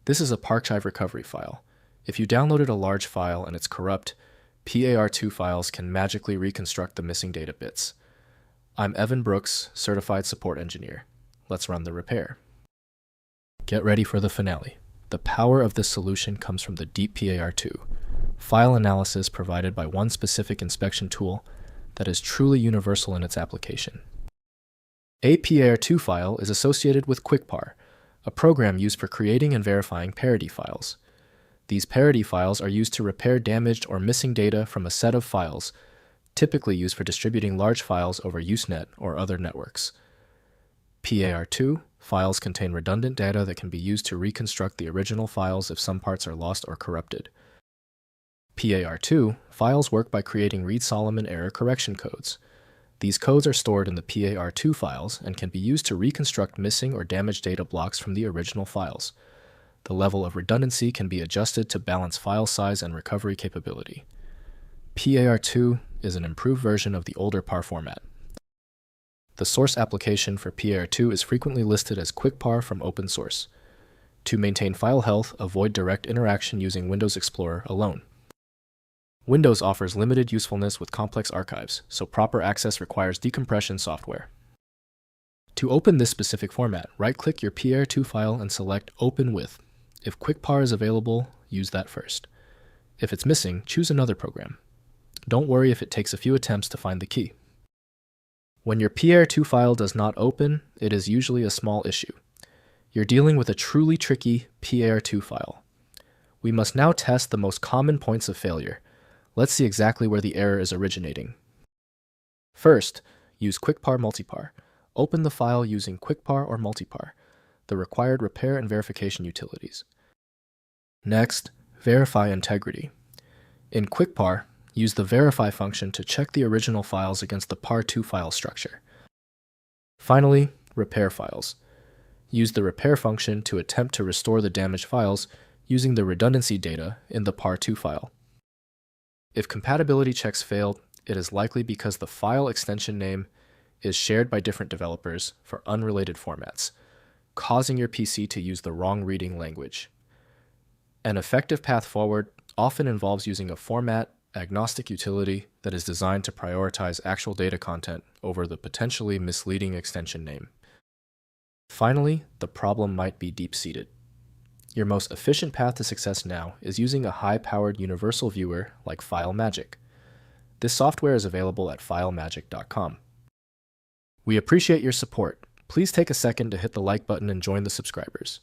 This is a Parchive recovery file. If you downloaded a large file and it's corrupt, PAR2 files can magically reconstruct the missing data bits. I'm Evan Brooks, Certified Support Engineer. Let's run the repair. Get ready for the finale. The power of this solution comes from the deep PAR2, file analysis provided by one specific inspection tool that is truly universal in its application. A PAR2 file is associated with QuickPar, a program used for creating and verifying parity files. These parity files are used to repair damaged or missing data from a set of files, typically used for distributing large files over Usenet or other networks. PAR2 files contain redundant data that can be used to reconstruct the original files if some parts are lost or corrupted. PAR2 files work by creating Reed-Solomon error correction codes. These codes are stored in the PAR2 files and can be used to reconstruct missing or damaged data blocks from the original files. The level of redundancy can be adjusted to balance file size and recovery capability. PAR2 is an improved version of the older PAR format. The source application for PAR2 is frequently listed as QuickPar from open source. To maintain file health, avoid direct interaction using Windows Explorer alone. Windows offers limited usefulness with complex archives, so proper access requires decompression software. To open this specific format, right-click your PAR2 file and select Open With. If QuickPar is available, use that first. If it's missing, choose another program. Don't worry if it takes a few attempts to find the key. When your PAR2 file does not open, it is usually a small issue. You're dealing with a truly tricky PAR2 file. We must now test the most common points of failure. Let's see exactly where the error is originating. First, use QuickPar MultiPar. Open the file using QuickPar or MultiPar, the required repair and verification utilities. Next, verify integrity. In QuickPar, use the verify function to check the original files against the PAR2 file structure. Finally, repair files. Use the repair function to attempt to restore the damaged files using the redundancy data in the PAR2 file. If compatibility checks failed, it is likely because the file extension name is shared by different developers for unrelated formats, causing your PC to use the wrong reading language. An effective path forward often involves using a format-agnostic utility that is designed to prioritize actual data content over the potentially misleading extension name. Finally, the problem might be deep-seated. Your most efficient path to success now is using a high-powered universal viewer like FileMagick. This software is available at filemagick.com. We appreciate your support. Please take a second to hit the like button and join the subscribers.